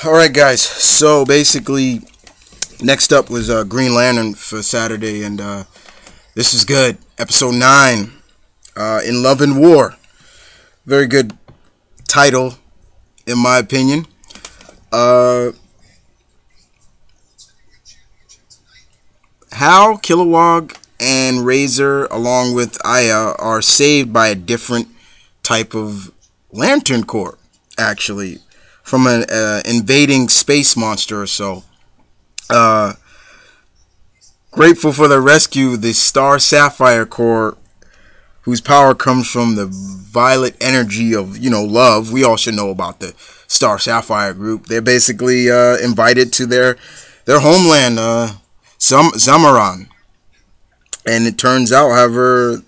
Alright, guys, so basically, next up was Green Lantern for Saturday, and this is good. Episode 9, In Love and War. Very good title, in my opinion. How Kilowog and Razor, along with Aya, are saved by a different type of Lantern Corps, actually, from an invading space monster or so. Grateful for the rescue, the Star Sapphire Corps, whose power comes from the violet energy of, love. We all should know about the Star Sapphire group. They're basically invited to their homeland, Zamaran. And it turns out, however,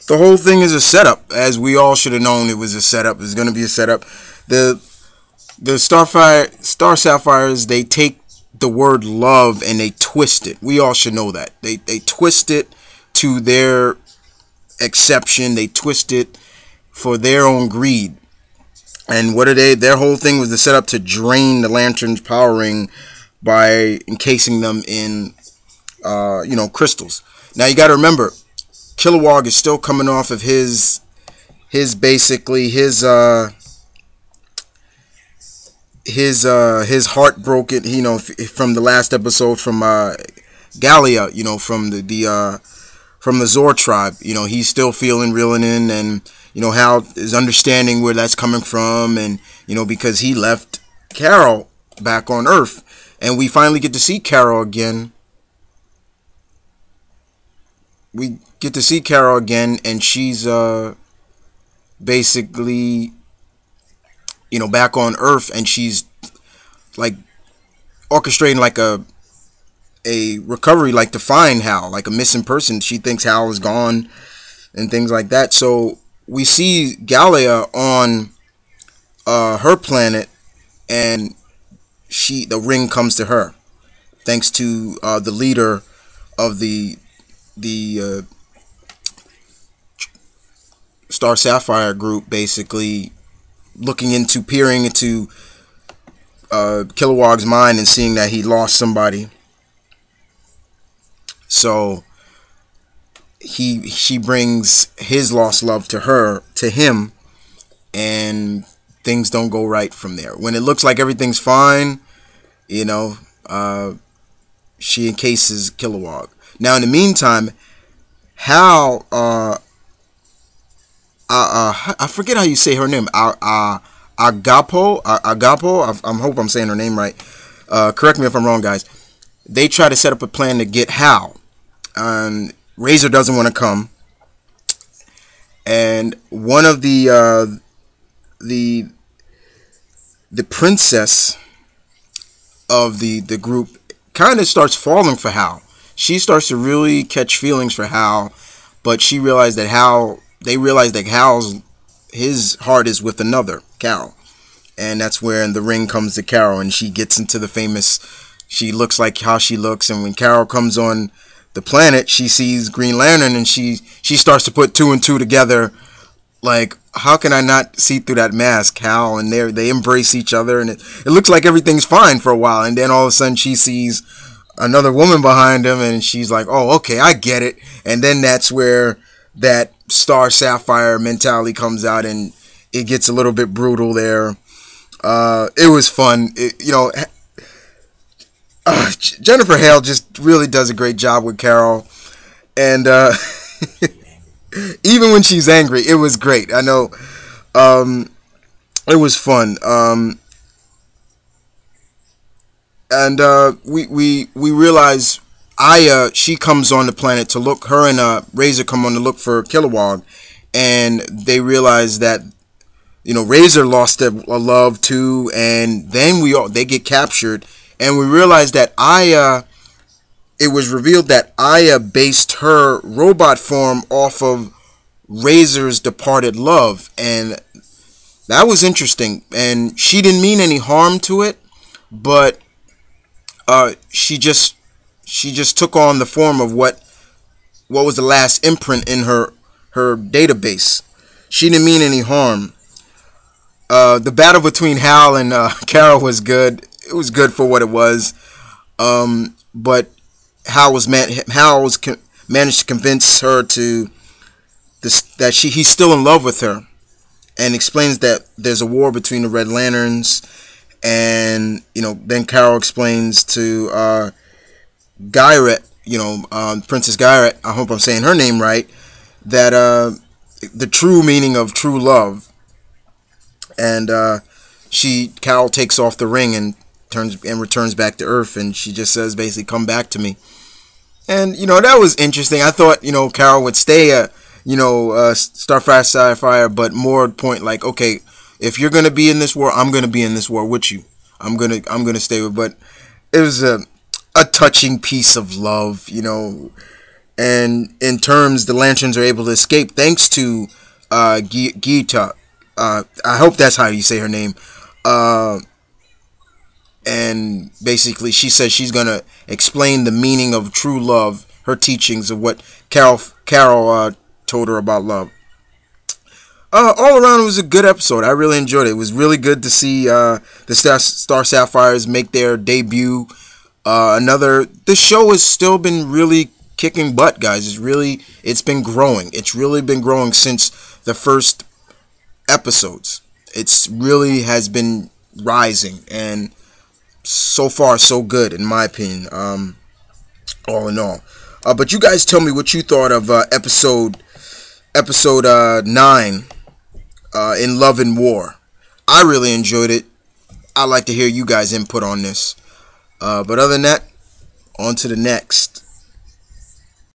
the whole thing is a setup. As we all should have known, it was a setup. It's going to be a setup. The Star Sapphires, they take the word love and they twist it. We all should know that. They twist it to their exception. They twist it for their own greed. And what are they? Their whole thing was to set up to drain the Lantern's power ring by encasing them in, crystals. Now you got to remember, Kilowog is still coming off of his heartbroken, from the last episode from Galia, from the Zor tribe. He's still feeling, reeling in, and Hal is understanding where that's coming from, and because he left Carol back on Earth, and we finally get to see Carol again. And she's basically back on Earth, and she's like orchestrating like a recovery, like to find Hal, like a missing person. She thinks Hal is gone and things like that. So we see Galia on her planet, and the ring comes to her thanks to the leader of the Star Sapphire group, basically peering into Kilowog's mind and seeing that he lost somebody. So she brings his lost love to him, and things don't go right from there. When it looks like everything's fine, she encases Kilowog. Now, in the meantime, Hal, I forget how you say her name. Agapo. I hope I'm saying her name right. Correct me if I'm wrong, guys. They try to set up a plan to get Hal, and Razor doesn't want to come. And one of the princess of the group kind of starts falling for Hal. She starts to really catch feelings for Hal, but they realize that his heart is with another, Carol. And that's where the ring comes to Carol, and she gets into the famous, she looks like how she looks, and when Carol comes on the planet, she sees Green Lantern, and she starts to put two and two together, like, how can I not see through that mask, Hal? And they embrace each other, and it looks like everything's fine for a while, and then all of a sudden she sees another woman behind him, and she's like, oh, okay, I get it. And then that's where that Star Sapphire mentality comes out, and it gets a little bit brutal there. It was fun. Jennifer Hale just really does a great job with Carol, and even when she's angry, it was great. I know, it was fun. And we realize Aya, she comes on the planet to look. Her and Razor come on to look for Kilowog, and they realize that Razor lost a love too, and then they get captured, and we realize that Aya. It was revealed that Aya based her robot form off of Razor's departed love, and that was interesting. And she didn't mean any harm to it, but she just took on the form of what was the last imprint in her database. She didn't mean any harm. The battle between Hal and Carol was good. it was good for what it was. But Hal was managed to convince her to that he's still in love with her, and explains that there's a war between the Red Lanterns, and then Carol explains to Gyret, Princess Gyret, I hope I'm saying her name right, that the true meaning of true love, and Carol takes off the ring and returns back to Earth, and she just says basically, "Come back to me." And that was interesting. I thought Carol would stay Starfire Sapphire, but more point like, okay, if you're gonna be in this war, I'm gonna be in this war with you. I'm gonna stay with. But it was a touching piece of love, And in terms, the Lanterns are able to escape thanks to Gita. I hope that's how you say her name. And basically, she says she's gonna explain the meaning of true love, her teachings of what Carol told her about love. All around, it was a good episode. I really enjoyed it. It was really good to see the Star Sapphires make their debut. The show has still been really kicking butt, guys. It's been growing. It's really been growing since the first episodes. It's really has been rising, and so far so good in my opinion. All in all, but you guys tell me what you thought of episode 9, In Love and War. I really enjoyed it. I'd like to hear you guys input on this. But other than that, on to the next.